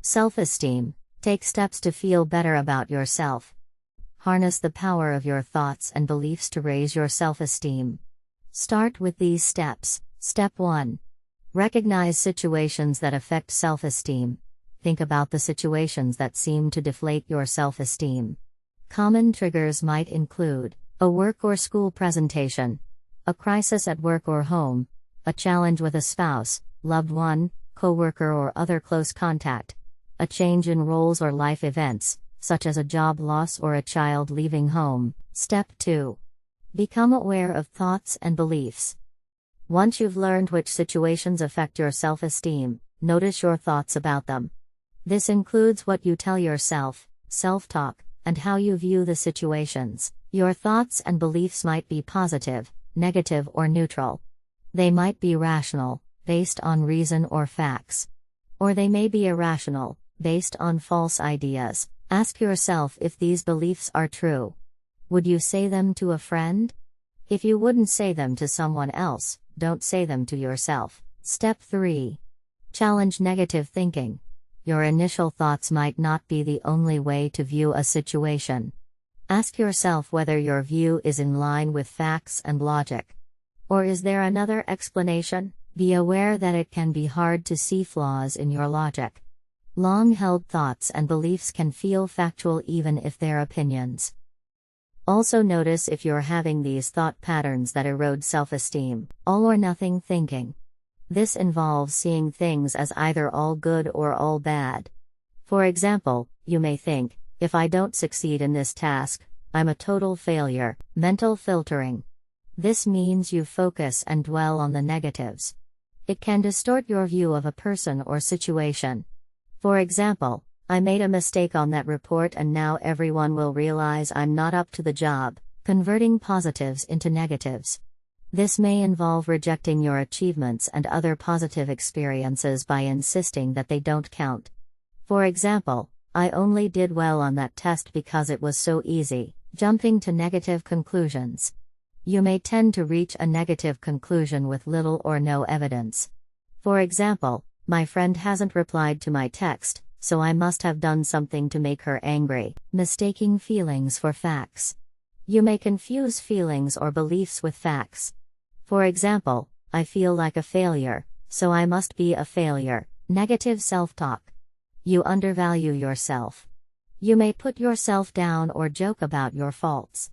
Self-esteem. Take steps to feel better about yourself. Harness the power of your thoughts and beliefs to raise your self-esteem. Start with these steps. Step 1. Recognize situations that affect self-esteem. Think about the situations that seem to deflate your self-esteem. Common triggers might include a work or school presentation, a crisis at work or home, a challenge with a spouse, loved one, coworker or other close contact, a change in roles or life events, such as a job loss or a child leaving home. Step 2. Become aware of thoughts and beliefs. Once you've learned which situations affect your self-esteem, notice your thoughts about them. This includes what you tell yourself, self-talk, and how you view the situations. Your thoughts and beliefs might be positive, negative, or neutral. They might be rational, based on reason or facts. Or they may be irrational, based on false ideas. Ask yourself if these beliefs are true. Would you say them to a friend? If you wouldn't say them to someone else, don't say them to yourself. Step 3. Challenge negative thinking. Your initial thoughts might not be the only way to view a situation. Ask yourself whether your view is in line with facts and logic. Or is there another explanation? Be aware that it can be hard to see flaws in your logic. Long-held thoughts and beliefs can feel factual even if they're opinions. Also notice if you're having these thought patterns that erode self-esteem. All or nothing thinking. This involves seeing things as either all good or all bad. For example, you may think, if I don't succeed in this task, I'm a total failure. Mental filtering. This means you focus and dwell on the negatives. It can distort your view of a person or situation. For example, I made a mistake on that report and now everyone will realize I'm not up to the job. Converting positives into negatives. This may involve rejecting your achievements and other positive experiences by insisting that they don't count. For example, I only did well on that test because it was so easy. Jumping to negative conclusions. You may tend to reach a negative conclusion with little or no evidence. For example, my friend hasn't replied to my text, so I must have done something to make her angry. Mistaking feelings for facts. You may confuse feelings or beliefs with facts. For example, I feel like a failure, so I must be a failure. Negative self-talk. You undervalue yourself. You may put yourself down or joke about your faults.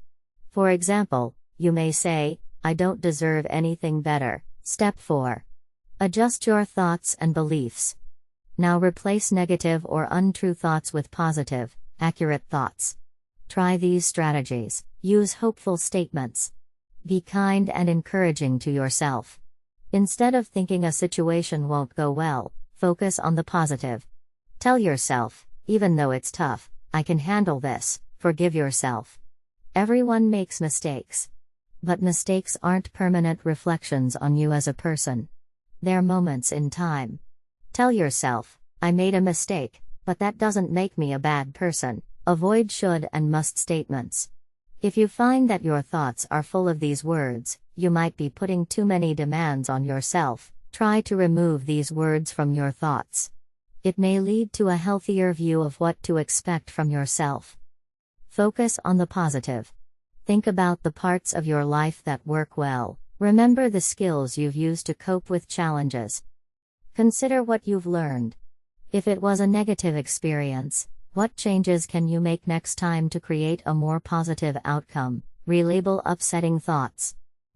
For example, you may say, I don't deserve anything better. Step 4. Adjust your thoughts and beliefs. Now replace negative or untrue thoughts with positive, accurate thoughts. Try these strategies. Use hopeful statements. Be kind and encouraging to yourself. Instead of thinking a situation won't go well, focus on the positive. Tell yourself, even though it's tough, I can handle this. Forgive yourself. Everyone makes mistakes. But mistakes aren't permanent reflections on you as a person. They're moments in time. Tell yourself, I made a mistake, but that doesn't make me a bad person. Avoid should and must statements. If you find that your thoughts are full of these words, you might be putting too many demands on yourself. Try to remove these words from your thoughts. It may lead to a healthier view of what to expect from yourself. Focus on the positive. Think about the parts of your life that work well. Remember the skills you've used to cope with challenges. Consider what you've learned. If it was a negative experience, what changes can you make next time to create a more positive outcome? Relabel upsetting thoughts.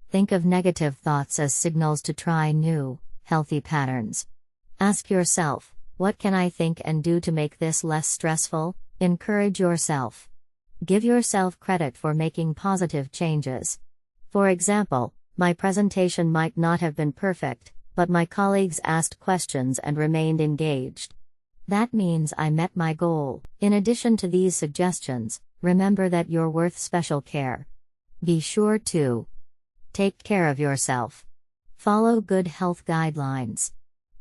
Think of negative thoughts as signals to try new, healthy patterns. Ask yourself, what can I think and do to make this less stressful? Encourage yourself. Give yourself credit for making positive changes. For example, my presentation might not have been perfect, but my colleagues asked questions and remained engaged. That means I met my goal. In addition to these suggestions, remember that you're worth special care. Be sure to take care of yourself. Follow good health guidelines.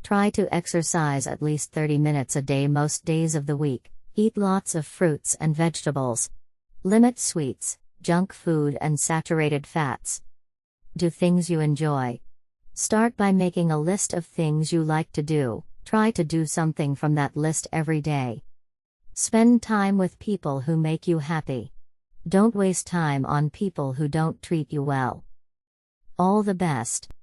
Try to exercise at least 30 minutes a day most days of the week. Eat lots of fruits and vegetables. Limit sweets, junk food and saturated fats. Do things you enjoy. Start by making a list of things you like to do. Try to do something from that list every day. Spend time with people who make you happy. Don't waste time on people who don't treat you well. All the best.